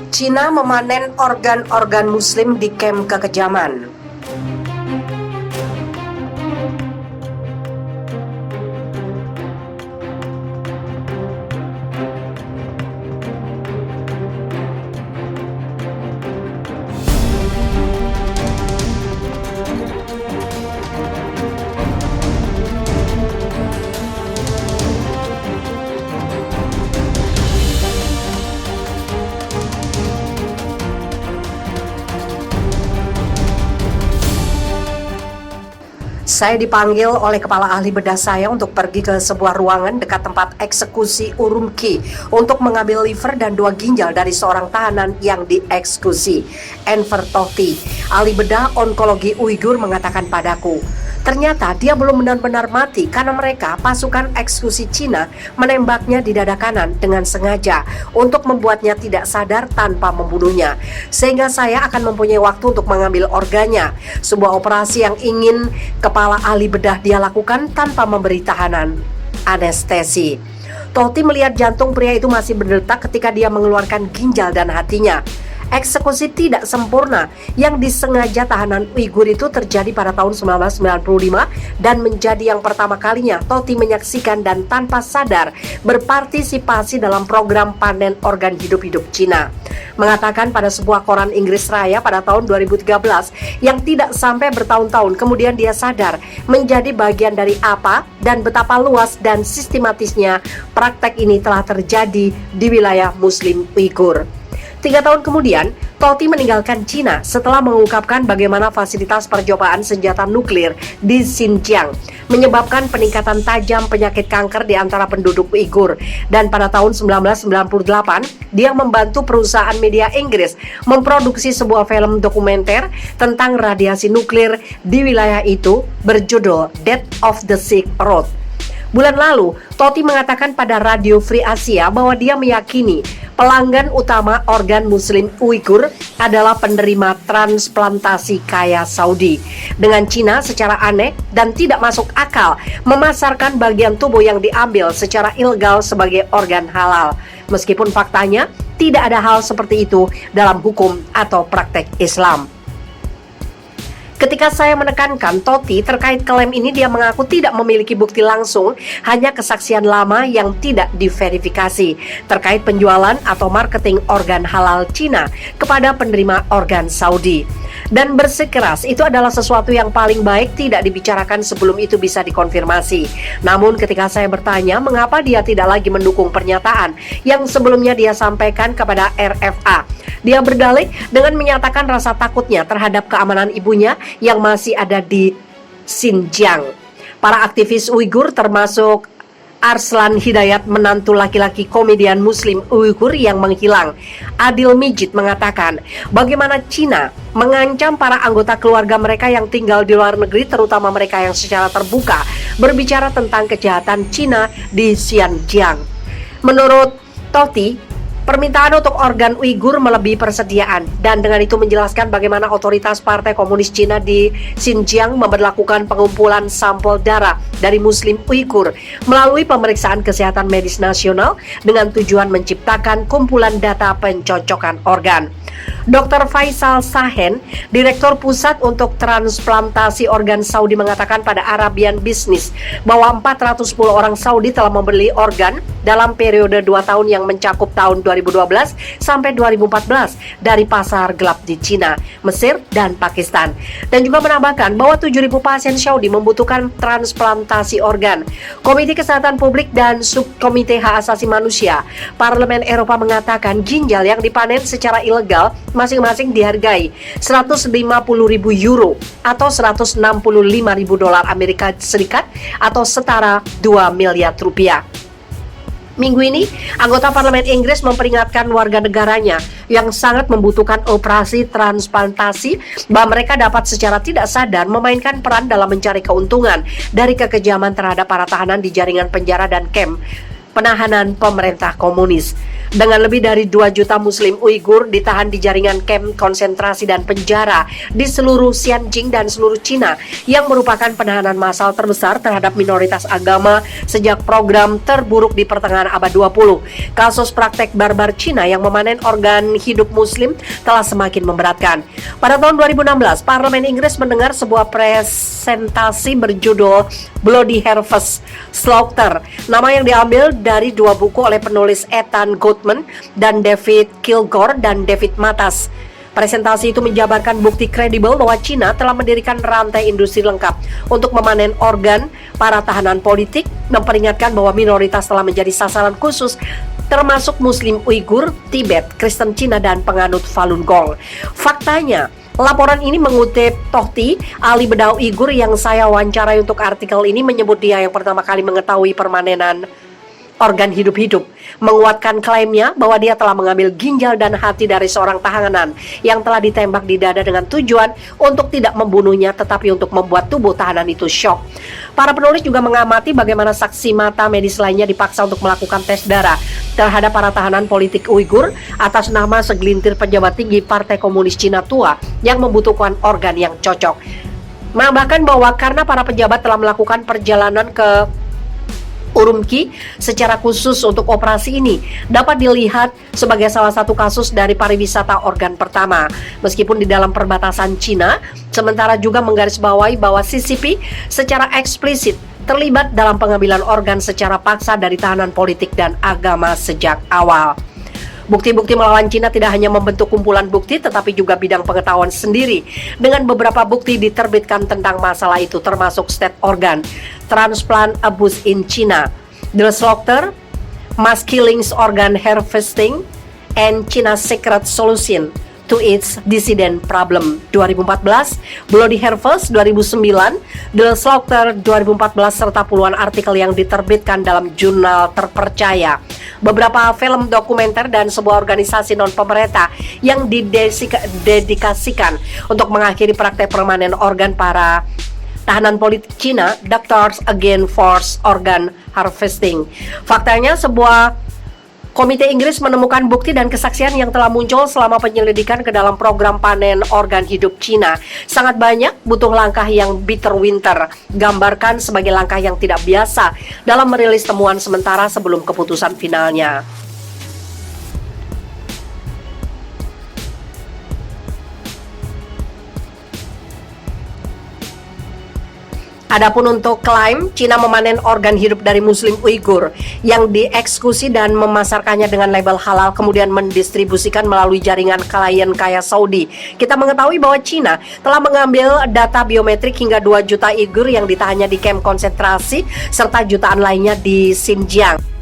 Cina memanen organ-organ Muslim di kamp kekejaman. Saya dipanggil oleh kepala ahli bedah saya untuk pergi ke sebuah ruangan dekat tempat eksekusi Urumqi untuk mengambil liver dan 2 ginjal dari seorang tahanan yang dieksekusi. Enver Tohti, ahli bedah onkologi Uighur, mengatakan padaku, ternyata dia belum benar-benar mati karena mereka, pasukan eksekusi Cina, menembaknya di dada kanan dengan sengaja untuk membuatnya tidak sadar tanpa membunuhnya. Sehingga saya akan mempunyai waktu untuk mengambil organnya. Sebuah operasi yang ingin kepala ahli bedah dia lakukan tanpa memberi tahanan anestesi. Tohti melihat jantung pria itu masih berdetak ketika dia mengeluarkan ginjal dan hatinya. Eksekusi tidak sempurna yang disengaja tahanan Uighur itu terjadi pada tahun 1995 dan menjadi yang pertama kalinya Tohti menyaksikan dan tanpa sadar berpartisipasi dalam program panen organ hidup-hidup Cina. Mengatakan pada sebuah koran Inggris Raya pada tahun 2013 yang tidak sampai bertahun-tahun kemudian dia sadar menjadi bagian dari apa dan betapa luas dan sistematisnya praktek ini telah terjadi di wilayah Muslim Uighur. 3 tahun kemudian, Tohti meninggalkan Cina setelah mengungkapkan bagaimana fasilitas percobaan senjata nuklir di Xinjiang menyebabkan peningkatan tajam penyakit kanker di antara penduduk Uighur. Dan pada tahun 1998, dia membantu perusahaan media Inggris memproduksi sebuah film dokumenter tentang radiasi nuklir di wilayah itu berjudul Death of the Silk Road. Bulan lalu, Tohti mengatakan pada Radio Free Asia bahwa dia meyakini pelanggan utama organ Muslim Uighur adalah penerima transplantasi kaya Saudi. Dengan Cina secara aneh dan tidak masuk akal memasarkan bagian tubuh yang diambil secara ilegal sebagai organ halal. Meskipun faktanya tidak ada hal seperti itu dalam hukum atau praktek Islam. Ketika saya menekankan Tohti terkait klaim ini, dia mengaku tidak memiliki bukti langsung, hanya kesaksian lama yang tidak diverifikasi terkait penjualan atau marketing organ halal Cina kepada penerima organ Saudi. Dan bersikeras itu adalah sesuatu yang paling baik tidak dibicarakan sebelum itu bisa dikonfirmasi. Namun ketika saya bertanya mengapa dia tidak lagi mendukung pernyataan yang sebelumnya dia sampaikan kepada RFA, dia berdalih dengan menyatakan rasa takutnya terhadap keamanan ibunya yang masih ada di Xinjiang. Para aktivis Uighur termasuk Arslan Hidayat, menantu laki-laki komedian Muslim Uighur yang menghilang, Adil Mijit, mengatakan bagaimana Cina mengancam para anggota keluarga mereka yang tinggal di luar negeri, terutama mereka yang secara terbuka berbicara tentang kejahatan Cina di Xinjiang. Menurut Tohti, permintaan untuk organ Uighur melebihi persediaan, dan dengan itu menjelaskan bagaimana otoritas Partai Komunis Cina di Xinjiang memberlakukan pengumpulan sampel darah dari Muslim Uighur melalui pemeriksaan kesehatan medis nasional dengan tujuan menciptakan kumpulan data pencocokan organ. Dr. Faisal Sahen, Direktur Pusat untuk Transplantasi Organ Saudi, mengatakan pada Arabian Business bahwa 410 orang Saudi telah membeli organ dalam periode 2 tahun yang mencakup tahun 2012 sampai 2014 dari pasar gelap di Cina, Mesir, dan Pakistan. Dan juga menambahkan bahwa 7.000 pasien Saudi membutuhkan transplantasi organ. Komite Kesehatan Publik dan Subkomite Hak Asasi Manusia Parlemen Eropa mengatakan ginjal yang dipanen secara ilegal masing-masing dihargai 150.000 euro atau 165.000 dolar Amerika Serikat atau setara 2 miliar rupiah. Minggu ini, anggota parlemen Inggris memperingatkan warga negaranya yang sangat membutuhkan operasi transplantasi bahwa mereka dapat secara tidak sadar memainkan peran dalam mencari keuntungan dari kekejaman terhadap para tahanan di jaringan penjara dan kamp penahanan pemerintah komunis. Dengan lebih dari 2 juta Muslim Uighur ditahan di jaringan kamp konsentrasi dan penjara di seluruh Xinjiang dan seluruh Cina, yang merupakan penahanan massal terbesar terhadap minoritas agama sejak program terburuk di pertengahan abad 20. Kasus praktek barbar Cina yang memanen organ hidup Muslim telah semakin memberatkan. Pada tahun 2016, Parlemen Inggris mendengar sebuah presentasi berjudul Bloody Harvest Slaughter, nama yang diambil dari 2 buku oleh penulis Ethan Goldman dan David Kilgore dan David Matas. Presentasi itu menjabarkan bukti kredibel bahwa Cina telah mendirikan rantai industri lengkap untuk memanen organ para tahanan politik, memperingatkan bahwa minoritas telah menjadi sasaran khusus termasuk Muslim Uighur, Tibet, Kristen Cina, dan penganut Falun Gong. Faktanya, laporan ini mengutip Tohti, ahli bedah Uighur yang saya wawancarai untuk artikel ini, menyebut dia yang pertama kali mengetahui permanenan organ hidup-hidup, menguatkan klaimnya bahwa dia telah mengambil ginjal dan hati dari seorang tahanan yang telah ditembak di dada dengan tujuan untuk tidak membunuhnya tetapi untuk membuat tubuh tahanan itu syok. Para penulis juga mengamati bagaimana saksi mata medis lainnya dipaksa untuk melakukan tes darah terhadap para tahanan politik Uighur atas nama segelintir pejabat tinggi Partai Komunis Cina tua yang membutuhkan organ yang cocok. Menambahkan bahwa karena para pejabat telah melakukan perjalanan ke Urumqi secara khusus untuk operasi ini, dapat dilihat sebagai salah satu kasus dari pariwisata organ pertama. Meskipun di dalam perbatasan Cina, sementara juga menggarisbawahi bahwa CCP secara eksplisit terlibat dalam pengambilan organ secara paksa dari tahanan politik dan agama sejak awal. Bukti-bukti melawan Cina tidak hanya membentuk kumpulan bukti, tetapi juga bidang pengetahuan sendiri. Dengan beberapa bukti diterbitkan tentang masalah itu, termasuk state organ, transplant abuse in China, the slaughter, mass killings, organ harvesting, and China's secret solution to its dissident problem 2014, Bloody Harvest 2009, The Slaughter 2014, serta puluhan artikel yang diterbitkan dalam jurnal terpercaya. Beberapa film dokumenter dan sebuah organisasi non-pemerintah yang didedikasikan untuk mengakhiri praktek permanen organ para tahanan politik Cina, Doctors Against Forced Organ Harvesting. Faktanya, sebuah Komite Inggris menemukan bukti dan kesaksian yang telah muncul selama penyelidikan ke dalam program panen organ hidup Cina. Sangat banyak butuh langkah yang bitter winter, gambarkan sebagai langkah yang tidak biasa dalam merilis temuan sementara sebelum keputusan finalnya. Adapun untuk klaim Cina memanen organ hidup dari Muslim Uighur yang dieksekusi dan memasarkannya dengan label halal, kemudian mendistribusikan melalui jaringan klien kaya Saudi, kita mengetahui bahwa Cina telah mengambil data biometrik hingga 2 juta Uighur yang ditahannya di kamp konsentrasi serta jutaan lainnya di Xinjiang.